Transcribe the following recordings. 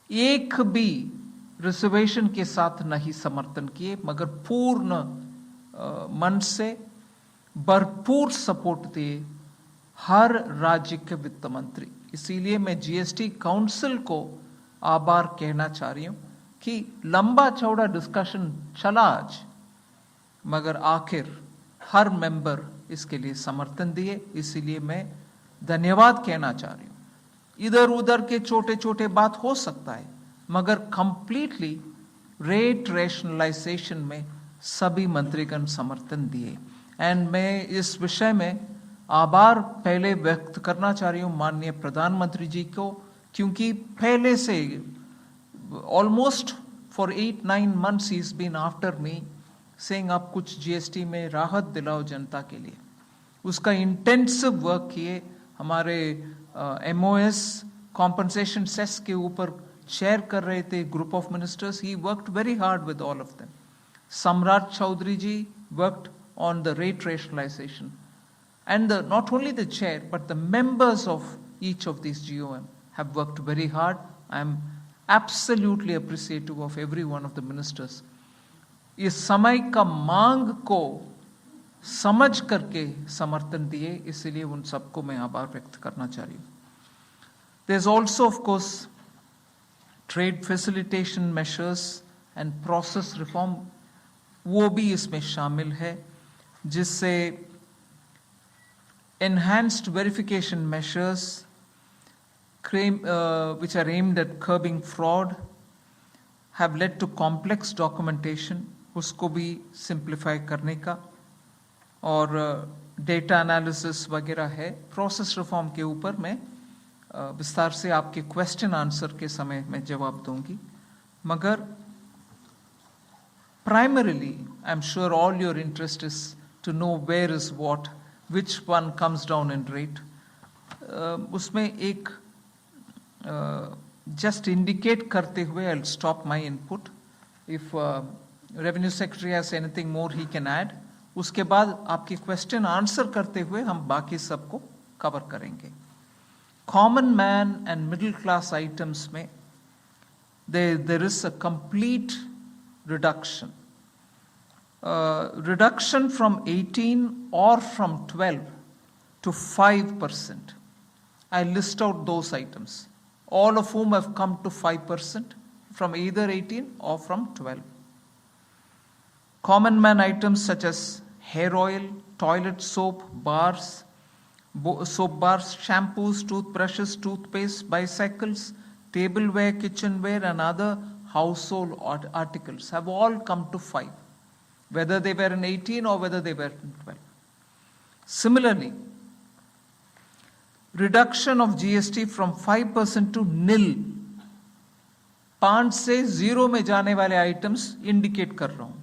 एक भी रिजर्वेशन के साथ नहीं समर्थन किए, मगर पूर्ण मन से भरपूर सपोर्ट दिए हर राज्य के वित्त मंत्री। इसीलिए मैं जीएसटी काउंसिल को आभार कहना चाह रही हूं कि लंबा चौड़ा डिस्कशन चला आज, मगर आखिर हर मेंबर इसके लिए समर्थन दिए। इसीलिए मैं धन्यवाद कहना चाह रही हूं। इधर उधर के छोटे छोटे बात हो सकता है, मगर कंप्लीटली रेट रैशनलाइजेशन में सभी मंत्रीगण समर्थन दिए। एंड मैं इस विषय में आभार पहले व्यक्त करना चाह रही हूं माननीय प्रधानमंत्री जी को, क्योंकि पहले से ऑलमोस्ट फॉर 8-9 months ही is been after me saying आप कुछ जीएसटी में राहत दिलाओ जनता के लिए। उसका इंटेंसिव वर्क किए। हमारे एमओएस कॉम्पनसेशन सेस के ऊपर शेयर कर रहे थे group of ministers. He worked very hard with all of them. सम्राट चौधरी जी worked on the rate rationalization, and not only the chair but the members of each of these GOM have worked very hard. I am absolutely appreciative of every one of the ministers. इस समय का मांग को समझ करके समर्थन दिए, इसलिए उन सबको मैं आभार व्यक्त करना चाह रही हूं। There is also of course trade facilitation measures and process reform, वो भी इसमें शामिल है, जिससे enhanced verification measures which are aimed at curbing fraud have led to complex documentation, उसको भी simplify करने का, और data analysis वगैरह है। process reform के ऊपर मैं विस्तार से आपके question answer के समय में जवाब दूंगी, मगर primarily I'm sure all your interest is to know where is what, which one comes down in rate. उसमें एक just indicate करते हुए I'll stop my input. If Revenue Secretary has anything more he can add. उसके बाद आपके question answer करते हुए हम बाकी सबको cover करेंगे। Common man and middle class items में there is a complete reduction. Reduction from 18 or from 12 to 5%. I list out those items, all of whom have come to 5% from either 18 or from 12. Common man items such as hair oil, toilet soap, soap bars, shampoos, toothbrushes, toothpaste, bicycles, tableware, kitchenware and other household articles have all come to 5. Whether they were in 18 or whether they were in 12. Similarly, reduction of GST from 5% to nil. 5 से 0 में जाने वाले items indicate कर रहा हूं।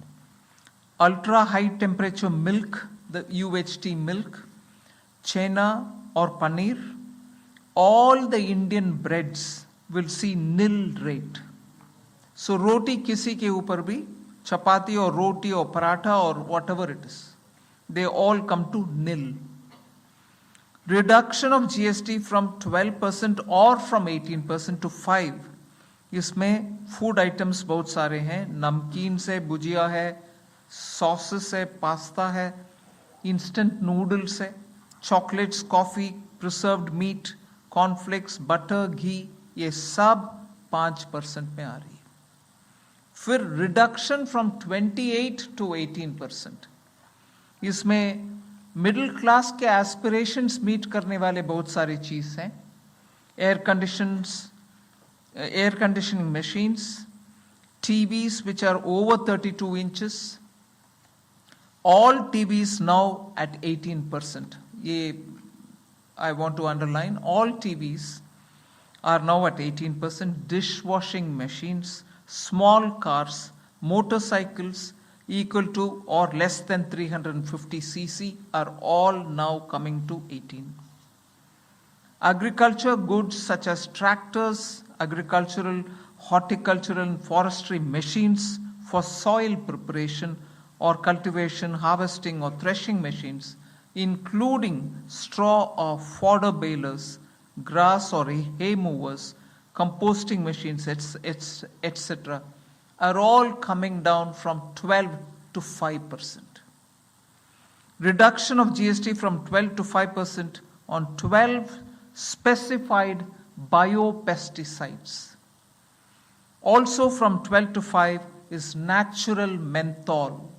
Ultra high temperature milk, the UHT milk, chena और paneer, all the Indian breads will see nil rate. So roti किसी के ऊपर भी, chapati or roti or paratha or whatever it is, they all come to nil. Reduction of GST from 12% or from 18% to 5. इसमें food items बहुत सारे हैं, नमकीन से भुजिया है, sauces है, pasta है, instant noodles है, chocolates, coffee, preserved meat, cornflakes, butter, ghee, ये सब 5% में आ रही है। फिर रिडक्शन फ्रॉम 28 to 18%। इसमें मिडिल क्लास के एस्पिरेशंस मीट करने वाले बहुत सारी चीज हैं। Air conditioning machines, TVs which are over 32 inches, all TVs now at 18%. ये I want to underline, all TVs are now at 18%. Dishwashing machines, small cars, motorcycles equal to or less than 350 cc are all now coming to 18. Agriculture goods such as tractors, agricultural, horticultural and forestry machines for soil preparation or cultivation, harvesting or threshing machines, including straw or fodder balers, grass or hay movers, composting machines, etc., are all coming down from 12 to 5%. Reduction of GST from 12 to 5% on 12 specified biopesticides. Also from 12 to 5 is natural menthol,